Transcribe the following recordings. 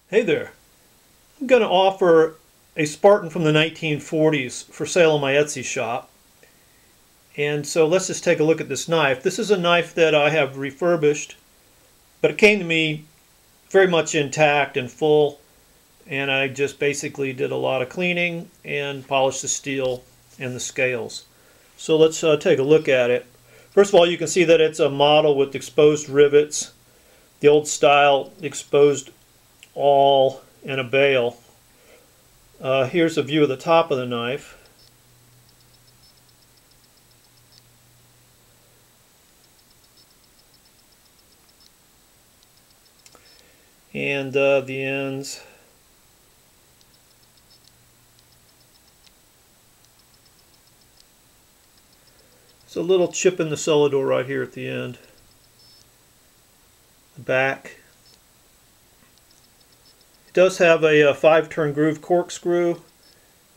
Hey there. I'm going to offer a Spartan from the 1940s for sale on my Etsy shop. And so let's just take a look at this knife. This is a knife that I have refurbished, but it came to me very much intact and full, and I just basically did a lot of cleaning and polished the steel and the scales. So let's take a look at it. First of all, you can see that it's a model with exposed rivets, the old style exposed awl and a bail. Here's a view of the top of the knife. And the ends. There's a little chip in the cellar door right here at the end. The back. It does have a 5-turn groove corkscrew,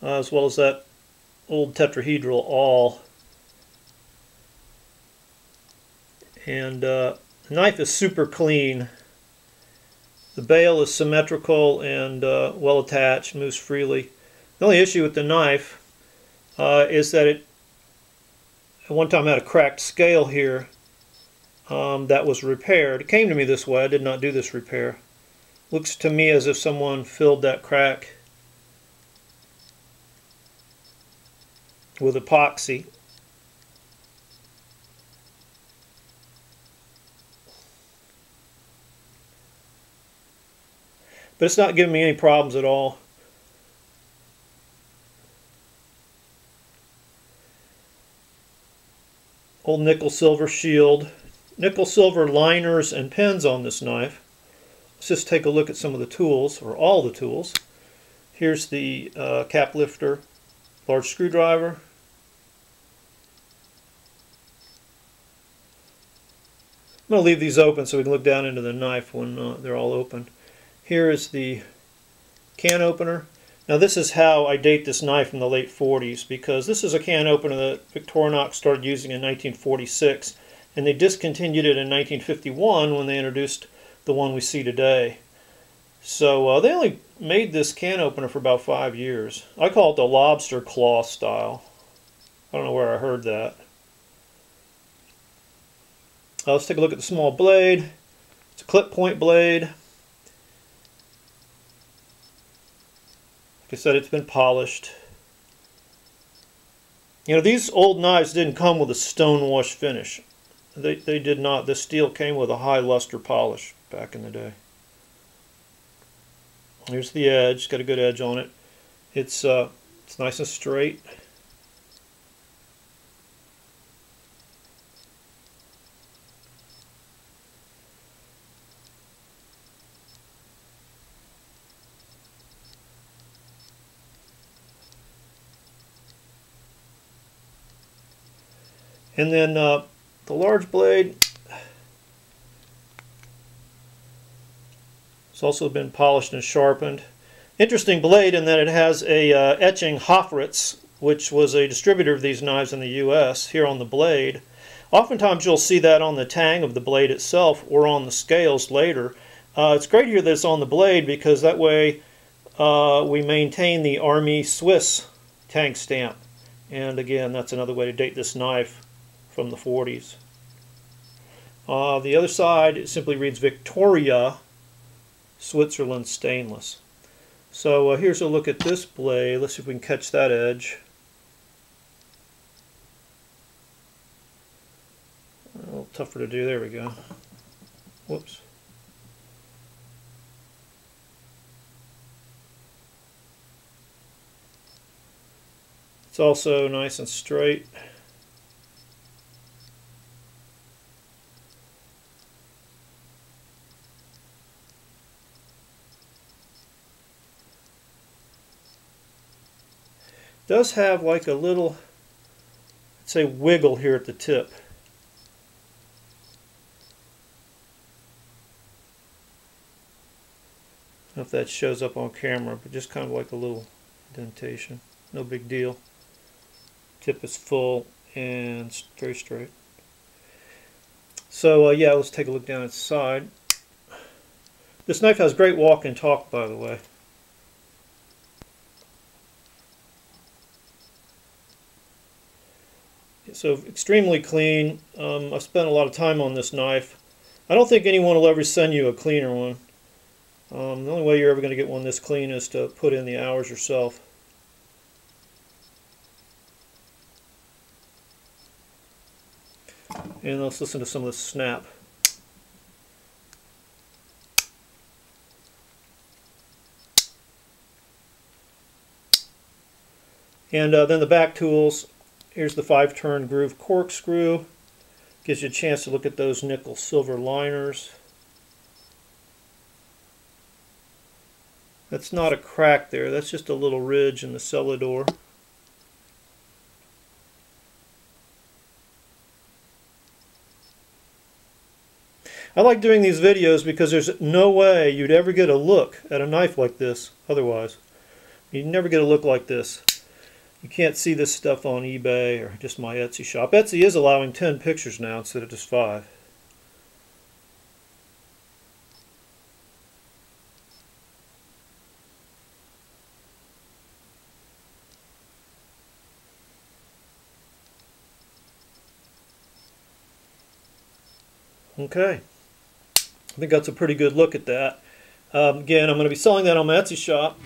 as well as that old tetrahedral awl. And the knife is super clean. The bail is symmetrical and well attached, moves freely. The only issue with the knife is that it at one time had a cracked scale here that was repaired. It came to me this way. I did not do this repair. Looks to me as if someone filled that crack with epoxy. But it's not giving me any problems at all. Old nickel silver shield. Nickel silver liners and pins on this knife. Let's just take a look at some of the tools, or all the tools. Here's the cap lifter, large screwdriver. I'm going to leave these open so we can look down into the knife when they're all open. Here is the can opener. Now this is how I date this knife from the late 40s, because this is a can opener that Victorinox started using in 1946, and they discontinued it in 1951 when they introduced the one we see today. So they only made this can opener for about 5 years. I call it the lobster claw style. I don't know where I heard that. Let's take a look at the small blade. It's a clip point blade. Like I said, it's been polished. You know, these old knives didn't come with a stone wash finish. They did not. This steel came with a high luster polish back in the day. Here's the edge. Got a good edge on it. It's nice and straight. And then the large blade, it's also been polished and sharpened. Interesting blade in that it has a etching Hofritz, which was a distributor of these knives in the U.S. here on the blade. Oftentimes you'll see that on the tang of the blade itself or on the scales later. It's great here that it's on the blade, because that way we maintain the Army Swiss tang stamp. And again, that's another way to date this knife from the 40s. The other side, it simply reads Victoria, Switzerland stainless. So here's a look at this blade. Let's see if we can catch that edge. A little tougher to do. There we go. Whoops. It's also nice and straight. Does have like a little, let's say, wiggle here at the tip. I don't know if that shows up on camera, but just kind of like a little indentation. No big deal. Tip is full and very straight. So yeah, let's take a look down its side. This knife has great walk and talk, by the way. So extremely clean. I've spent a lot of time on this knife. I don't think anyone will ever send you a cleaner one. The only way you're ever going to get one this clean is to put in the hours yourself. And let's listen to some of the snap. And then the back tools. Here's the 5-turn groove corkscrew. Gives you a chance to look at those nickel silver liners. That's not a crack there, that's just a little ridge in the cellador. I like doing these videos because there's no way you'd ever get a look at a knife like this otherwise. You'd never get a look like this. You can't see this stuff on eBay or just my Etsy shop. Etsy is allowing 10 pictures now instead of just 5. Okay. I think that's a pretty good look at that. Again, I'm going to be selling that on my Etsy shop.